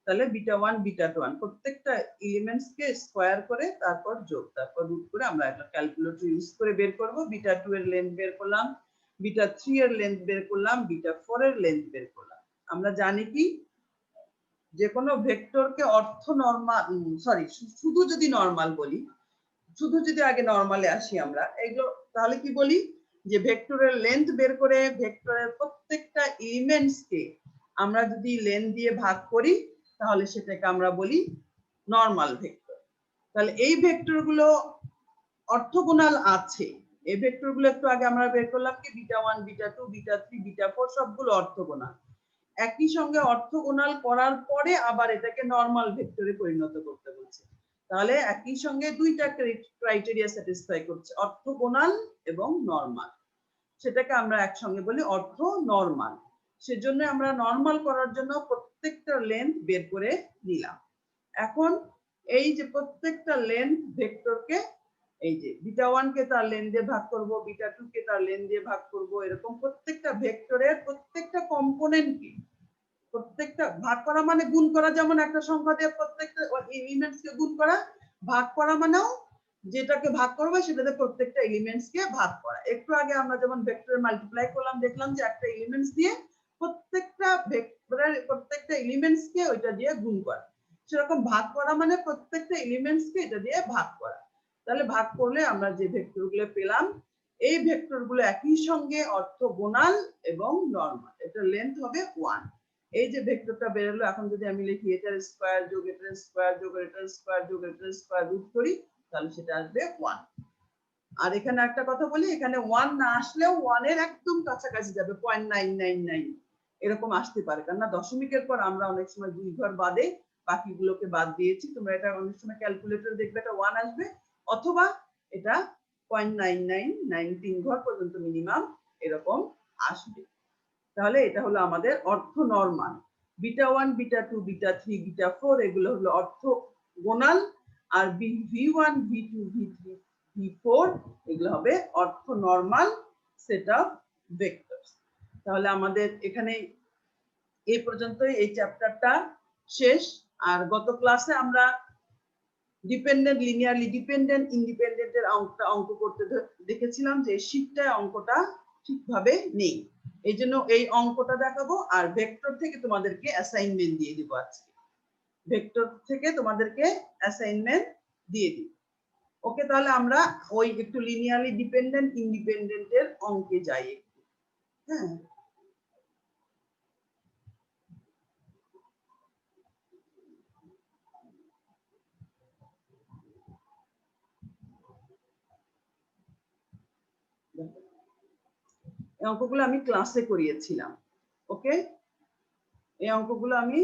তাহলে বিটা 1 বিটা 1 প্রত্যেকটা এলিমেন্টস কে স্কয়ার করে তারপর যোগ তারপর রুট করে আমরা একটা ক্যালকুলেটর ইউজ করে বের করব। বিটা 2 এর লেন্থ বের করলাম, বিটা 3 এর লেন্থ বের করলাম, বিটা 4 এর লেন্থ বের করলাম। আমরা জানি কি যে কোনো ভেক্টরকে অর্থ নরমাল, সরি শুধু যদি নরমাল বলি, শুধু যদি আগে নরমালে আসি আমরা এগুলো, তাহলে কি বলি যে ভেক্টরের লেন্থ বের করে ভেক্টরের প্রত্যেকটা এলিমেন্টস কে আমরা যদি লেন্থ দিয়ে ভাগ করি তাহলে সেটাকে আমরা বলি নরমাল ভেক্টর। তাহলে এই ভেক্টর গুলো অর্থোগোনাল আছে, এই ভেক্টর গুলো একটু আগে আমরা বের করলাম কি বিটা 1 বিটা 2 বিটা 3 বিটা 4 সবগুলো অর্থোগোনাল। একই সঙ্গে অর্থোগোনাল করার পরে আবার এটাকে নরমাল ভেক্টরে পরিণত করতে বলছে। তাহলে একই সঙ্গে দুইটা ক্রাইটেরিয়া স্যাটিসফাই করছে, অর্থোগোনাল এবং নরমাল, সেটাকে আমরা একসঙ্গে বলি অর্থ নরমাল। সেজন্য আমরা নরমাল করার জন্য প্রত্যেকটা লেন্থ বের করে নিলাম। এখন এই যে প্রত্যেকটা লেন্থ ভেক্টরকে এই যে বিটা 1 কে তার লেন্থ দিয়ে ভাগ করব, বিটা 2 কে তার লেন্থ দিয়ে ভাগ করব, এরকম প্রত্যেকটা ভেক্টরের প্রত্যেকটা কম্পোনেন্টকে, প্রত্যেকটা ভাগ করা মানে গুণ করা, যেমন একটা সংখ্যা দিয়ে প্রত্যেকটা এলিমেন্টস কে গুণ করা, ভাগ করা মানেও যেটাকে ভাগ করবে সেটাতে প্রত্যেকটা এলিমেন্টস কে ভাগ করা। একটু আগে আমরা যেমন ভেক্টর মাল্টিপ্লাই করলাম দেখলাম যে একটা এলিমেন্টস দিয়ে প্রত্যেকটা ভেক্টরের প্রত্যেকটা এলিমেন্টস কে ওইটা দিয়ে গুণ করা, সেরকম ভাগ করা মানে প্রত্যেকটা এলিমেন্টস কে এটা দিয়ে ভাগ করা। তাহলে ভাগ করলে আমরা যে ভেক্টরগুলো পেলাম এই ভেক্টরগুলো একই সঙ্গে অর্থোগোনাল এবং নরমাল, এটা লেন্থ হবে 1। এই যে ভেক্টরটা বের হলো, এখন যদি আমি লিখি এটার স্কয়ার যোগ এটার স্কয়ার যোগ এটার স্কয়ার যোগ এটার স্কয়ার রুট করি তাহলে সেটা আসবে 1। আর এখানে একটা কথা বলি, এখানে 1 না আসলেও 1 এর একদম কাছাকাছি যাবে, 0.999 এরকম আসতে পারে, কারণ না দশমিকের পর আমরা অনেক সময় দুই ঘর বাদে বাকিগুলোকে বাদ দিয়েছি। তোমরা এটা অনেক সময় ক্যালকুলেটর দেখবে এটা 1 আসবে, অথবা এটা 0.9993 3 ঘর পর্যন্ত মিনিমাম এরকম আসবে। তাহলে এটা হলো আমাদের অর্থ normal. Beta 1 beta 2 beta 3 beta 4 এগুলো হলো অর্থোগোনাল, আর v1 v2 v3 v4 এগুলো হবে অর্থ নরমাল সেট অফ ভেক্টরস। তাহলে আমাদের এখানে এই পর্যন্তই এই চ্যাপ্টারটা শেষ। আর গত ক্লাসে আমরা ডিপেন্ডেন্ট লিনিয়ারলি ডিপেন্ডেন্ট ইন্ডিপেন্ডেন্টের অঙ্ক করতে দেখেছিলাম যে শীটটায় অঙ্কটা ঠিকভাবে নেই। এই জন্য এই অঙ্কটা দেখাবো আর ভেক্টর থেকে তোমাদেরকে অ্যাসাইনমেন্ট দিয়ে দিব আজকে। ভেক্টর থেকে তোমাদেরকে অ্যাসাইনমেন্ট দিয়ে দিব। ওকে, তাহলে আমরা ওই একটু লিনিয়ারলি ডিপেন্ডেন্ট ইন্ডিপেন্ডেন্টের অঙ্কে যাই একটু। হ্যাঁ, এই অঙ্কগুলো আমি ক্লাসে করিয়েছিলাম। ওকে, এই অঙ্কগুলো আমি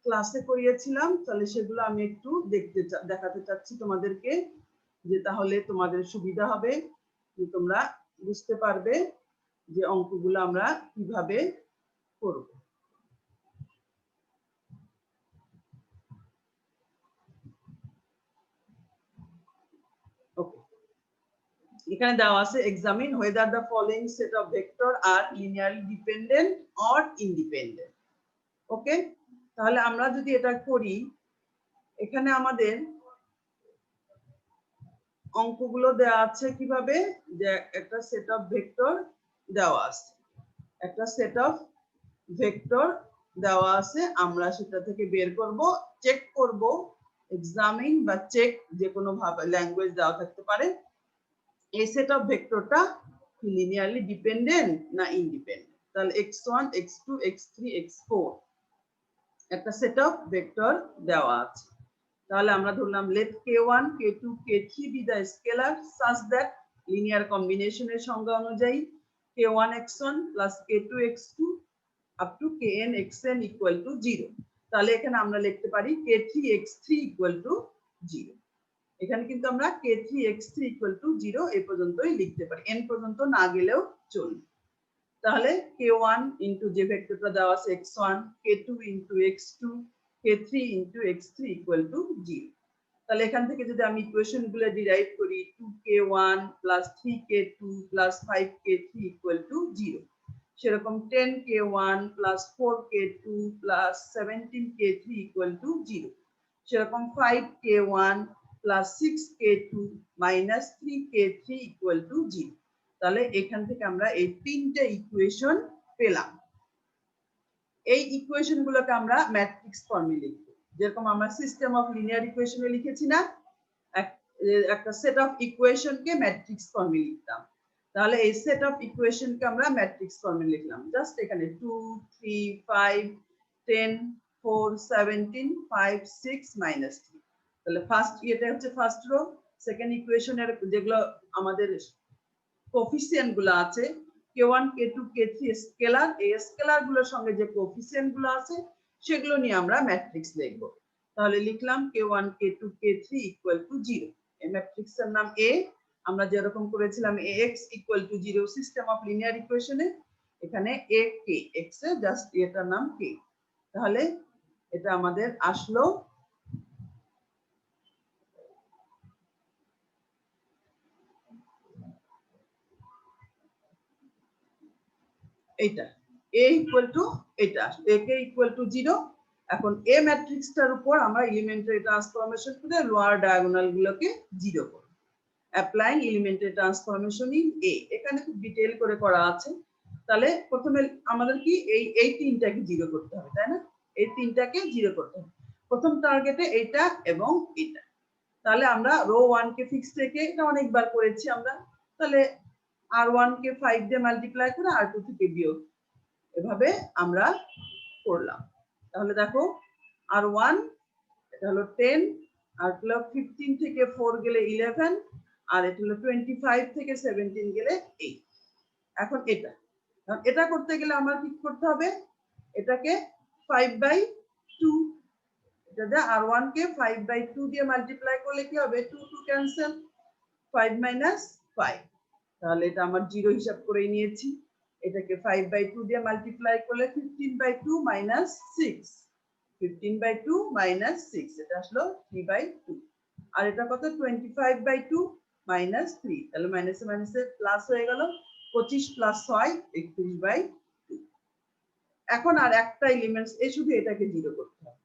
ক্লাসে করিয়েছিলাম, তাহলে সেগুলো আমি একটু দেখাতে চাচ্ছি তোমাদেরকে, যে তাহলে তোমাদের সুবিধা হবে, যে তোমরা বুঝতে পারবে যে অঙ্কগুলো আমরা কিভাবে করব। ওকে, এখানে দেওয়া আছে examine whether the following set of vector are linearly dependent or independent. ওকে, তাহলে আমরা যদি এটা করি, এখানে আমাদের অঙ্কগুলো দেওয়া আছে কিভাবে, যে একটা সেট অফ ভেক্টর দেওয়া আছে, একটা সেট অফ ভেক্টর দেওয়া আছে, আমরা সেটা থেকে বের করব, চেক করব, এক্সামিন বা চেক যে কোনো ভাবে ল্যাঙ্গুয়েজ দেওয়া থাকতে পারে, এই সেট অফ ভেক্টরটা লিনিয়ারলি ডিপেন্ডেন্ট না ইন্ডিপেন্ডেন্ট। তাহলে x1 x2 x3 x4 একটা সেট অফ ভেক্টর দেওয়া আছে। তাহলে আমরা ধরলাম let k1 k2 k3 be the scalar such that linear combination এর সংজ্ঞা অনুযায়ী k1 x1 plus k2 x2 up to kn xn equal to 0। তাহলে এখানে আমরা লিখতে পারি k3 x3 equal to 0। এখানে কিন্তু আমরা k3 x3 equal to 0 এই পর্যন্তই লিখতে পারি, n পর্যন্ত না গেলেও চলবে। তাহলে k1 ইনটু যে ভেক্টরটা দেওয়া আছে x1, k2 into x2, k3 into x3 equal to 0। তাহলে এখান থেকে যদি আমি ইকুয়েশন গুলো ডিরাইভ করি 2k1 plus 3k2 plus 5k3 equal to 0, সেরকম 10k1 plus 4k2 plus 17k3 equal to 0, সেরকম 5k1 plus 6k2 minus 3k3 equal to 0। তাহলে এখান থেকে আমরা এই তিনটে ইকুয়েশন পেলাম। এই ইকুয়েশন গুলোকে আমরা ম্যাট্রিক্স ফর্মে লিখব, যেরকম আমরা সিস্টেম অফ লিনিয়ার ইকুয়েশনে লিখেছি না, একটা সেট অফ ইকুয়েশনকে ম্যাট্রিক্স ফর্মে লিখতাম। তাহলে এই সেট অফ ইকুয়েশনকে আমরা ম্যাট্রিক্স ফর্মে লিখলাম। জাস্ট এখানে 2 3 5 10 4 17 5 6 মাইনাস 3। তাহলে ফার্স্ট এটা হচ্ছে ফার্স্ট রো, সেকেন্ড ইকুয়েশনের যেগুলো আমাদের কোফিসিয়েন্ট গুলো আছে k1 k2 k3 স্কেলার, এই স্কেলার গুলোর সঙ্গে যে কোফিসিয়েন্ট গুলো আছে সেগুলো নিয়ে আমরা ম্যাট্রিক্স লিখব। তাহলে লিখলাম k1 k2 k3 equal to 0। এই ম্যাট্রিক্সের নাম A। আমরা যেরকম করেছিলাম ax equal to 0 system of linear ইকুয়েশনে, এখানে a k x A just এটার নাম k। তাহলে এটা আমাদের আসলো এইটা a ইকুয়াল টু এটা a k ইকুয়াল টু 0। এখন a ম্যাট্রিক্সটার উপর আমরা এলিমেন্টারি ট্রান্সফরমেশন করে লোয়ার ডায়াগোনাল গুলোকে 0 করব, applying elementary transformation in a। এখানে খুব ডিটেইল করে করা আছে। তাহলে প্রথমে আমাদের কি এই তিনটাকে 0 করতে হবে, তাই না? এই তিনটাকে 0 করতে হবে। প্রথম টার্গেটে এটা এবং এটা। তাহলে আমরা রো 1 কে ফিক্স রেখে এটা অনেকবার করেছি আমরা, তাহলে r1 কে 5 দিয়ে মাল্টিপ্লাই করে r2 থেকে বিয়োগ, এভাবে আমরা করলাম। তাহলে দেখো r1 এটা হলো 10, আর হলো 15 থেকে 4 গেলে 11, আর এটা হলো 25 থেকে 17 গেলে 8। এখন এটা করতে গেলে আমার কি করতে হবে, এটাকে 5/2, এটা r1 কে 5/2 দিয়ে মাল্টিপ্লাই করলে কি হবে, 2 2 ক্যান্সেল, 5 - 5। তাহলে এটা আমার 0 হিসাব করে নিয়েছি। এটাকে 5/2 দিয়ে মাল্টিপ্লাই করলে 15/2 - 6, 15/2 - 6, এটা আসলো 3/2। আর এটা কত, 25/2 - 3, তাহলে মাইনাসে মাইনাসে প্লাস হয়ে গেল, 25 + 6 31/2। এখন আর একটা এলিমেন্টস শুধু এটাকে 0 করতে হবে,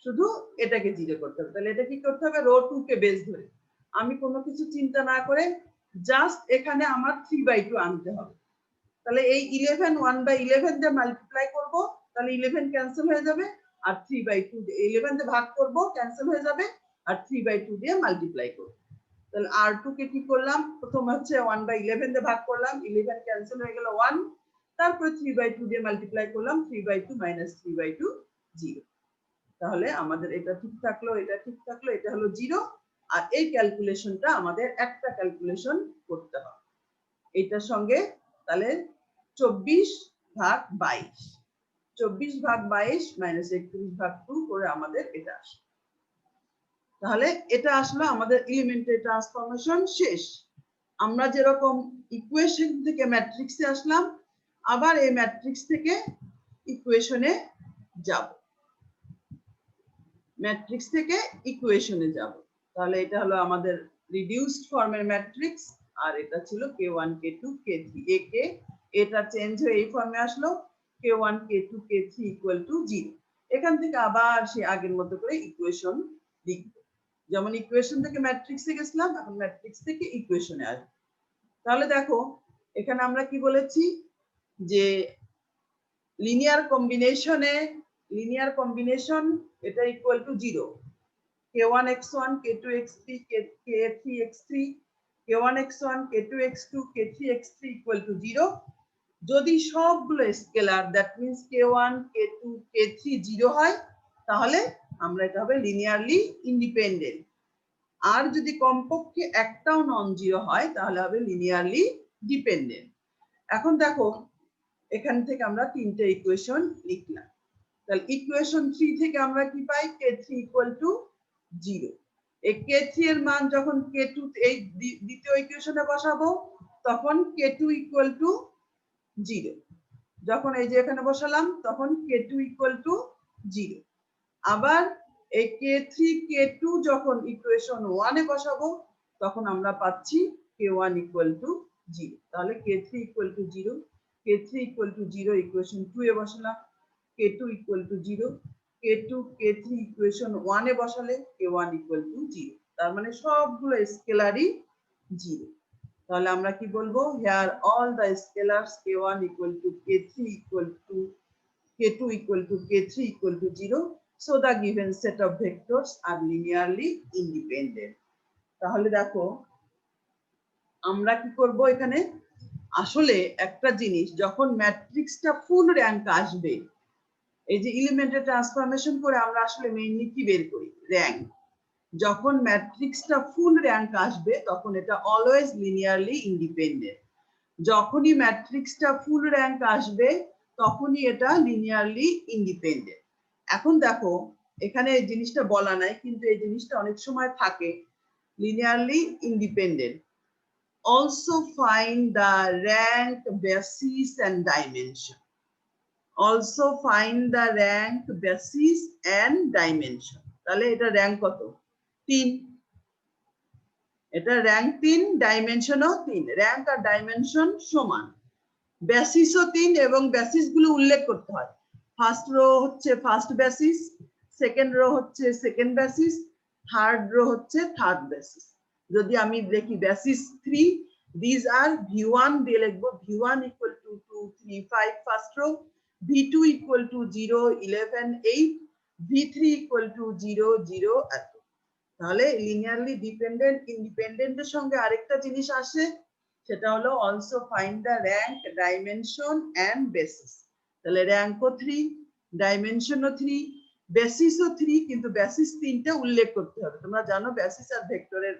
শুধু এটাকে 0 করতে হবে। তাহলে এটা কি করতে হবে, রো 2 কে বেস ধরে আমি কোনো কিছু চিন্তা না করে জাস্ট এখানে আমার 3/2 আনতে হবে। তাহলে এই 11 1/11 দিয়ে মাল্টিপ্লাই করব, তাহলে 11 ক্যান্সেল হয়ে যাবে, আর 3/2 11 দিয়ে ভাগ করব, ক্যান্সেল হয়ে যাবে, আর 3/2 দিয়ে মাল্টিপ্লাই করব। তাহলে R2 কে কি করলাম, প্রথম হচ্ছে 1/11 দিয়ে ভাগ করলাম, 11 ক্যান্সেল হয়ে গেল 1, তারপরে 3/2 দিয়ে মাল্টিপ্লাই করলাম, 3/2 - 3/2 0। তাহলে আমাদের এটা ঠিক থাকলো, এটা ঠিক থাকলো, এটা হলো 0। আর এই ক্যালকুলেশনটা আমাদের একটা ক্যালকুলেশন করতে হবে এটার সঙ্গে, তাহলে 24/22, 24/22 - 31/2 করে আমাদের এটা আসে। তাহলে এটা আসলে আমাদের এলিমেন্টারি ট্রান্সফরমেশন শেষ। আমরা যেরকম ইকুয়েশন থেকে ম্যাট্রিক্সে আসলাম, আবার এই ম্যাট্রিক্স থেকে ইকুয়েশনে যাব, ম্যাট্রিক্স থেকে ইকুয়েশনে যাব। তাহলে এটা হলো আমাদের রিডিউসড ফর্মের ম্যাট্রিক্স, আর এটা ছিল k1 k2 k3 একে এটা চেঞ্জ হয়ে এই ফর্মে আসলো k1 k2 k3 = 0। এখান থেকে আবার সেই আগের মতো করে ইকুয়েশন লিখব, যেমন ইকুয়েশন থেকে ম্যাট্রিক্সে গেছিলাম, এখন ম্যাট্রিক্স থেকে ইকুয়েশনে আসব। তাহলে দেখো এখানে আমরা কি বলেছি যে লিনিয়ার কম্বিনেশন এটা equal to 0, k1 x1 k2 x3 k3 x3 k1 x1 k2 x2 k3 x3 = 0 যদি সবগুলো scalar, that means k1 k2 k3 0 হয়, তাহলে আমরা এটা হবে লিনিয়ারলি ইন্ডিপেন্ডেন্ট। আর যদি কমপক্ষে একটাও নন জিরো হয়, তাহলে হবে লিনিয়ারলি ডিপেন্ডেন্ট। এখন দেখো এখান থেকে আমরা তিনটে ইকুয়েশন লিখলাম। তাহলে ইকুয়েশন 3 থেকে আমরা কি পাই, k3 = 0। এই k3 এর মান যখন k2 এই দ্বিতীয় ইকুয়েশনে বসাবো, তখন k2 = 0। যখন এই যে এখানে বসালাম, তখন k2 = 0। আবার এই k3 k2 যখন ইকুয়েশন 1 এ বসাবো, তখন আমরা পাচ্ছি k1 = 0। তাহলে k3 = 0, k3 = 0 ইকুয়েশন 2 এ বসালাম, k2 = 0, k2 k3 ইকুয়েশন 1 এ বসালে k1 = 0। তার মানে সবগুলো স্কেলারই 0। তাহলে আমরা কি বলবো, here all the scalars k1 = k3 k2 k3 0, so the given set of vectors are linearly independent. তাহলে দেখো আমরা কি করব, এখানে আসলে একটা জিনিস, যখন ম্যাট্রিক্সটা ফুল র্যাঙ্ক আসবে, এই যে এলিমেন্টারি ট্রান্সফরমেশন করে আমরা আসলে মেইনলি কি বের করি, র্যাঙ্ক। যখন ম্যাট্রিক্সটা ফুল র্যাঙ্ক আসবে, তখন এটা অলওয়েজ লিনিয়ারলি ইন্ডিপেন্ডেন্ট। যখনই ম্যাট্রিক্সটা ফুল র্যাঙ্ক আসবে, তখনই এটা লিনিয়ারলি ইন্ডিপেন্ডেন্ট। এখন দেখো এখানে এই জিনিসটা বলা নাই, কিন্তু এই জিনিসটা অনেক সময় থাকে, linearly independent. Also find the rank, basis and dimension. Also find the rank, basis and dimension. তাহলে এটা র্যাঙ্ক কত, 3। এটা র্যাঙ্ক 3, ডাইমেনশনও 3। র্যাঙ্ক আর ডাইমেনশন সমান, বেসিসও 3, এবং বেসিস গুলো উল্লেখ করতে হয়। ফার্স্ট রো হচ্ছে ফার্স্ট বেসিস, সেকেন্ড রো হচ্ছে সেকেন্ড বেসিস, থার্ড রো হচ্ছে থার্ড বেসিস। যদি আমি দেখি বেসিস 3, these are v1 দিয়ে লিখবো, v1 = 2 3 5 first row, v2 = 0 11 8, v3 = 0 0 এত। তাহলে লিনিয়ারলি ডিপেন্ডেন্ট ইন্ডিপেন্ডেন্টের সঙ্গে আরেকটা জিনিস আসে, সেটা হলো also find the rank, dimension and basis. তাহলে র্যাঙ্কও 3, ডাইমেনশনও 3, বেসিসও 3, কিন্তু বেসিস 3টা উল্লেখ করতে হবে। তোমরা জানো বেসিস আর ভেক্টরের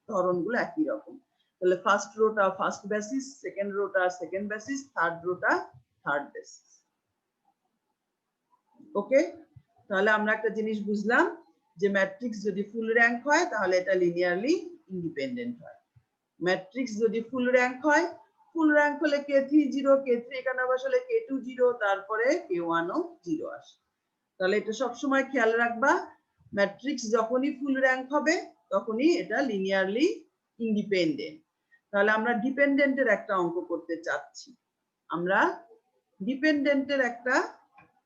ধরনগুলো একই রকম। তাহলে ফার্স্ট রোটা ফার্স্ট বেসিস, সেকেন্ড রোটা সেকেন্ড বেসিস, থার্ড রোটা থার্ড বেসিস। ওকে, তাহলে আমরা একটা জিনিস বুঝলাম যে ম্যাট্রিক্স যদি ফুল র্যাঙ্ক হয়, তাহলে এটা লিনিয়ারলি ইন্ডিপেন্ডেন্ট হয়। ম্যাট্রিক্স যদি ফুল র্যাঙ্ক হয়, ফুল র্যাঙ্ক হলে k3 0, k3 এখানে বসালে k2 0, তারপরে k1 ও 0 আসে। তাহলে এটা সব সময় খেয়াল রাখবা, ম্যাট্রিক্স যখনই ফুল র্যাঙ্ক হবে, তখনই এটা লিনিয়ারলি ইন্ডিপেন্ডেন্ট। তাহলে আমরা ডিপেন্ডেন্টের একটা অঙ্ক করতে চাচ্ছি, আমরা ডিপেন্ডেন্টের একটা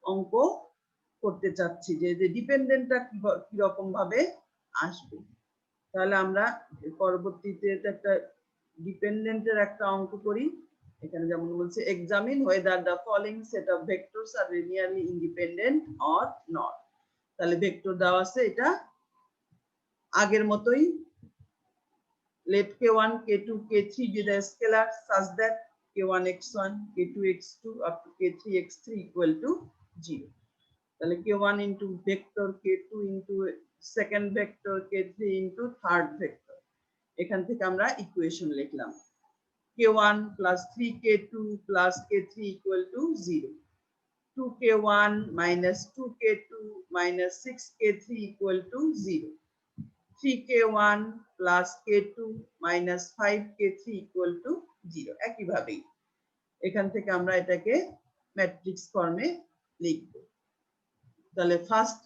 অঙ্ক করতে চাচ্ছি, যে ডিপেন্ডেন্টটা কি রকম ভাবে আসবে। তাহলে আমরা পরবর্তীতে একটা ডিপেন্ডেন্টের একটা অঙ্ক করি। এখানে যেমন বলছে examine whether the following set of vectors are linearly independent or not। তাহলে ভেক্টর দেওয়া আছে, এটা আগের মতোই let k1 k2 k3 be the scalar such that k1 x1 k2 x2 up to k3 x3 equal to 0। তাহলে k1 into vector k2 into second vector k3 into third vector, এখান থেকে আমরা ইকুয়েশন লিখলাম k1 plus 3k2 plus k3 equal to 0, 2k1 minus 2k2 minus 6k3 equal to 0, 3k1 plus k2 minus 5k3 equal to 0। একইভাবেই এখান থেকে আমরা এটাকে ম্যাট্রিক্স ফর্মে লিখব। তাহলে ফার্স্ট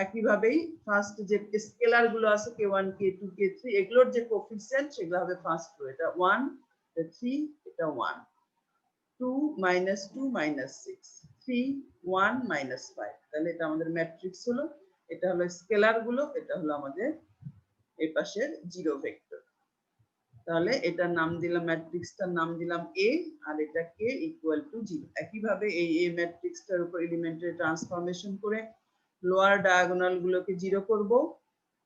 একইভাবেই ফার্স্ট যে স্কেলার গুলো আছে k1 k2 k3 এগুলোর যে কোএফিসিয়েন্ট সেগুলো হবে ফার্স্ট রো, এটা 1 এটা 3 এটা 1, 2 minus 2 minus 6 3 1 minus 5। তাহলে এটা আমাদের ম্যাট্রিক্স হলো, এটা হলো স্কেলার গুলো, এটা হলো আমাদের এই পাশের জিরো ভেক্টর। তাহলে এটার নাম দিলাম, ম্যাট্রিক্সটার নাম দিলাম a আর এটা k ইকুয়াল টু 0। একইভাবে এই a ম্যাট্রিক্সটার উপর এলিমেন্টের ট্রান্সফরমেশন করে লোয়ার ডায়াগোনাল গুলোকে 0 করব।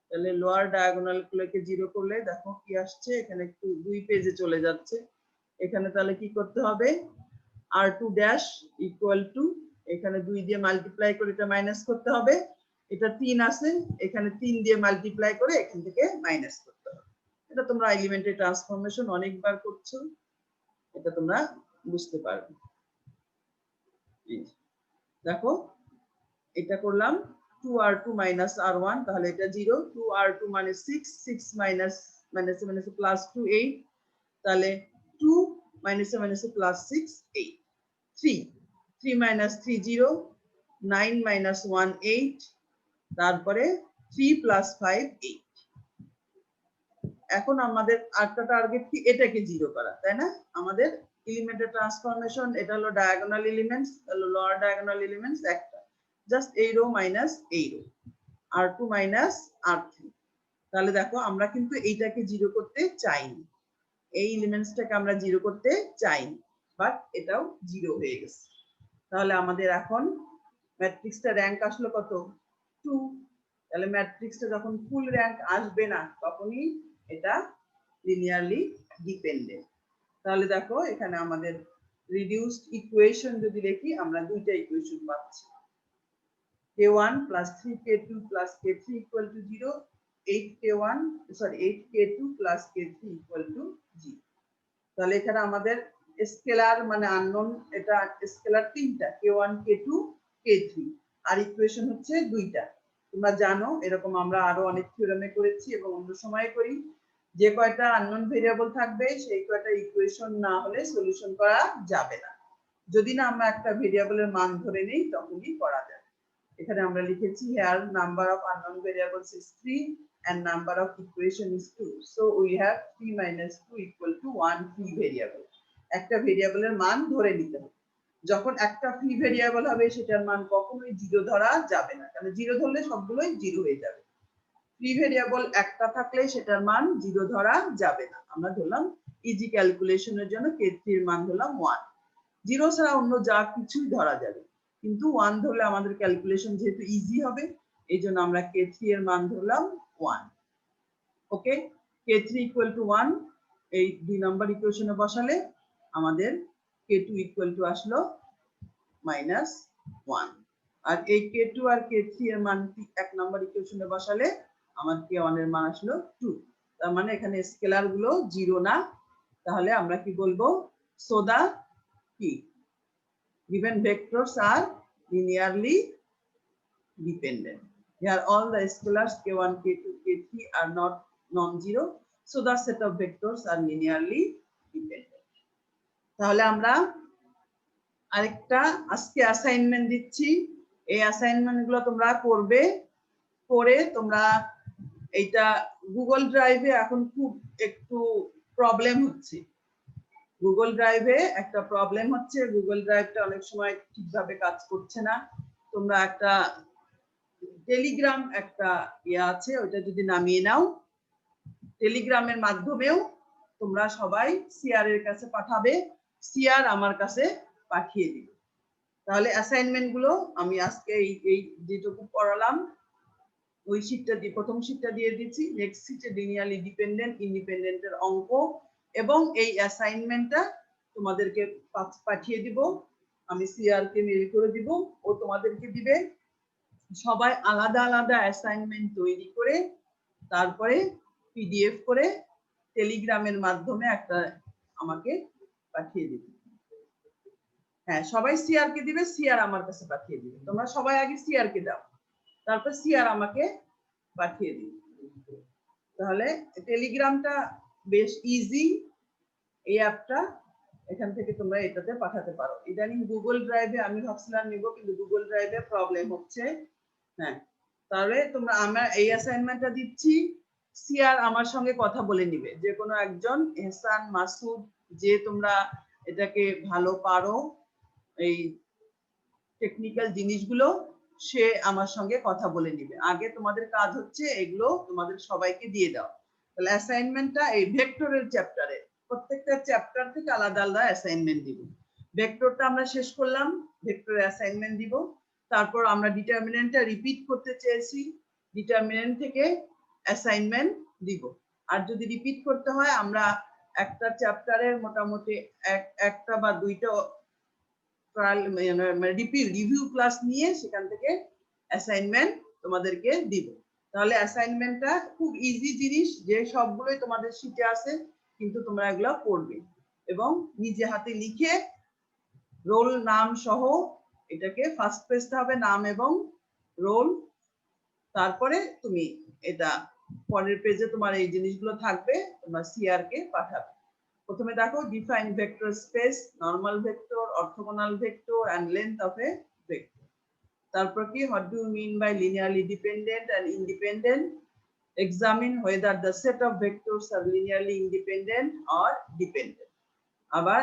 তাহলে লোয়ার ডায়াগোনাল গুলোকে 0 করলে দেখো কি আসছে, এখানে একটু দুই পেজে চলে যাচ্ছে। এখানে তাহলে কি করতে হবে, r2 ড্যাশ ইকুয়াল টু এখানে 2 দিয়ে মাল্টিপ্লাই করে এটা মাইনাস করতে হবে, এটা 3 আছে এখানে 3 দিয়ে মাল্টিপ্লাই করে এখান থেকে মাইনাস করতে হবে। এটা তোমরা এলিমেন্টারি ট্রান্সফরমেশন অনেকবার করছো, এটা তোমরা বুঝতে পারবে। দেখো এটা করলাম 2r2 minus r1, তাহলে এটা 0, 2r2 মানে 6, 6 minus minus minus plus 2 8, তাহলে 2 minus minus plus 6 8, 3 3 minus 3 0, 9 minus 1 8, তারপরে 3 plus 5 8। এখন আমাদের আরেকটা টার্গেট কি, এটাকে 0 করা, তাই না? আমাদের এলিমেন্টারি ট্রান্সফরমেশন এটা হলো ডায়াগোনাল এলিমেন্টস, তাহলে লোয়ার ডায়াগোনাল এলিমেন্টস একটা, জাস্ট এই রো মাইনাস এই রো, r2 মাইনাস r3। তাহলে দেখো আমরা কিন্তু এইটাকে 0 করতে চাইনি, এই এলিমেন্টসটাকে আমরা 0 করতে চাইনি, বাট এটাও 0 হয়ে গেছে। তাহলে আমাদের এখন ম্যাট্রিক্সটা র‍্যাঙ্ক আসলো কত, 2। তাহলে ম্যাট্রিক্সটা যখন ফুল র‍্যাঙ্ক আসবে না তখনই এটা লিনিয়ারলি ডিপেন্ডেন্ট। তাহলে দেখো এখানে আমাদের রিডিউসড ইকুয়েশন যদি দেখি আমরা দুইটা ইকুয়েশন পাচ্ছি, k1 plus 3k2 plus k3 equal to 0, 8k2 plus k3 equal to 0। তাহলে এখানে আমাদের স্কেলার মানে আননোন, এটা স্কেলার তিনটা k1 k2 k3 আর ইকুয়েশন হচ্ছে দুইটা। তোমরা জানো এরকম আমরা আরো অনেক থিওরেমে করেছি এবং অন্য সময় করি, যে কয়টা আননোন ভেরিয়েবল থাকবে সেই কয়টা ইকুয়েশন না হলে সলিউশন করা যাবে না, যদি না আমরা একটা ভেরিয়েবলের মান ধরে নেই তখনই করা যাবে। এখানে আমরা লিখেছি here number of unknown variables is 3 and number of equation is 2, so we have 3 minus 2 equal to 1 free variable। একটা ভেরিয়েবলের মান ধরে নিতে হবে, যখন একটা ফ্রি ভেরিয়েবল হবে সেটার মান কখনোই 0 ধরা যাবে না, কারণ 0 ধরলে সবগুলোই 0 হয়ে যাবে। ফ্রি ভেরিয়েবল একটা থাকলে সেটার মান 0 ধরা যাবে না। আমরা ধরলাম ইজি ক্যালকুলেশনের জন্য k3 এর মান ধরলাম 1, 0 ছাড়া অন্য যা কিছুই ধরা যাবে, কিন্তু 1 ধরলে আমাদের ক্যালকুলেশন যেহেতু ইজি হবে এই জন্য আমরা k3 এর মান ধরলাম 1। ওকে, k3 ইকুয়াল টু 1 এই 2 নাম্বার ইকুয়েশনে বসালে আমাদের k2 ইকুয়াল টু আসলো -1, আর এই k2 আর k3 এর মান 1 নাম্বার ইকুয়েশনে বসালে আমার k1 এর মান আসলো 2। তার মানে এখানে স্কেলার গুলো 0 না, তাহলে আমরা কি বলবো, সো দা কি given vectors are linearly dependent. Here all the scalars k1 k2 k3 are not non-zero, so the set of vectors are linearly dependent. তাহলে আমরা আরেকটা আজকে অ্যাসাইনমেন্ট দিচ্ছি, এই অ্যাসাইনমেন্ট গুলো তোমরা করবে, করে তোমরা এইটা গুগল ড্রাইভে এখন খুব একটু প্রবলেম হচ্ছে, গুগল ড্রাইভে একটা প্রবলেম হচ্ছে, গুগল ড্রাইভটা অনেক সময় ঠিকভাবে কাজ করছে না। তোমরা একটা টেলিগ্রাম একটা আছে ওটা যদি নামিয়ে নাও, টেলিগ্রামের মাধ্যমেও তোমরা সবাই সিআর এর কাছে পাঠাবে, সিআর আমার কাছে পাঠিয়ে দিবে। তাহলে অ্যাসাইনমেন্ট গুলো আমি আজকে এই যেটুকু পড়ালাম ওই শীটটা দিয়ে প্রথম শীটটা দিয়ে দিচ্ছি। নেক্সট শীটে লিনিয়ারলি ডিপেন্ডেন্ট ইন্ডিপেন্ডেন্টের অঙ্ক এবং এই অ্যাসাইনমেন্টটা তোমাদেরকে পাঠিয়ে দিব। আমি সিআর কে মেইল করে দিব, ও তোমাদেরকে দিবে। সবাই আলাদা আলাদা অ্যাসাইনমেন্ট তৈরি করে তারপরে পিডিএফ করে টেলিগ্রামের মাধ্যমে একটা আমাকে পাঠিয়ে দিবে। হ্যাঁ, সবাই সিআর কে দিবে, সিআর আমার কাছে পাঠিয়ে দিবে। তোমরা সবাই আগে সিআর কে দাও, তারপর সিআর আমাকে পাঠিয়ে দিবে। তাহলে টেলিগ্রামটা বেশ ইজি, এই অ্যাপটা এখান থেকে তোমরা এটাতে পাঠাতে পারো। ইদানিং গুগল ড্রাইভে আমি ভাবছিলাম নিব, কিন্তু গুগল ড্রাইভে প্রবলেম হচ্ছে। হ্যাঁ, তাহলে তোমরা আমার এই অ্যাসাইনমেন্টটা দিচ্ছি, সিআর আমার সঙ্গে কথা বলে নিবে। যে কোনো একজন, এহসান, মাসুদ, যে তোমরা এটাকে ভালো পারো এই টেকনিক্যাল জিনিসগুলো, সে আমার সঙ্গে কথা বলে নিবে। আগে তোমাদের কাজ হচ্ছে এগুলো তোমাদের সবাইকে দিয়ে দাও। তাহলে অ্যাসাইনমেন্টটা এই ভেক্টরের চ্যাপ্টারে, প্রত্যেকটা চ্যাপ্টার থেকে আলাদা আলাদা অ্যাসাইনমেন্ট দিব। ভেক্টরটা আমরা শেষ করলাম, ভেক্টরে অ্যাসাইনমেন্ট দিব। তারপর আমরা ডিটারমিনেন্টটা রিপিট করতে চেয়েছি, ডিটারমিনেন্ট থেকে অ্যাসাইনমেন্ট দিব। আর যদি রিপিট করতে হয় আমরা একটা চ্যাপ্টারের মোটামুটি একটা বা দুইটা রিভিউ ক্লাস নিয়ে সেখান থেকে অ্যাসাইনমেন্ট তোমাদেরকে দিব। তাহলে অ্যাসাইনমেন্টটা খুব ইজি জিনিস, যে সবগুলোই তোমাদের শিটে আছে, কিন্তু তোমরা এগুলো পড়বে এবং নিজে হাতে লিখে রোল নাম সহ এটাকে ফার্স্ট পেজটা হবে নাম এবং রোল। তারপরে তুমি এটা পরের পেজে তোমার এই জিনিসগুলো থাকবে, তোমরা সিআর কে পাঠাবে। প্রথমে দেখো, define vector space, normal vector, orthogonal vector and length of a vector. তারপর কি, what do you mean by linearly dependent and independent, examine whether the set of vectors are linearly independent or dependent. আবার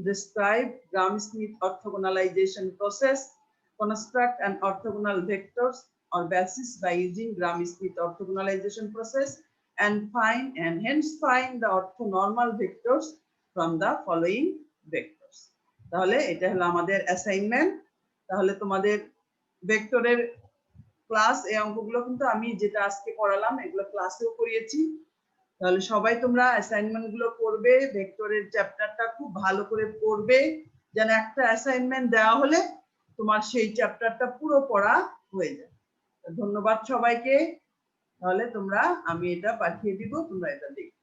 describe Gram-Schmidt orthogonalization process, construct an orthogonal vectors or basis by using Gram-Schmidt orthogonalization process, and hence find the orthonormal vectors from the following vectors. তাহলে এটা হলো আমাদের অ্যাসাইনমেন্ট। তাহলে তোমাদের ভেক্টরের ক্লাস, এই অঙ্কগুলো কিন্তু আমি যেটা আজকে করালাম এগুলো ক্লাসেও করিয়েছি। তাহলে সবাই তোমরা অ্যাসাইনমেন্ট গুলো করবে, ভেক্টরের চ্যাপ্টারটা খুব ভালো করে পড়বে, যেন একটা অ্যাসাইনমেন্ট দেওয়া হলে তোমার সেই চ্যাপ্টারটা পুরো পড়া হয়ে যায়। ধন্যবাদ সবাইকে। তাহলে তোমরা, আমি এটা পাঠিয়ে দিব, তোমরা এটা দেখো।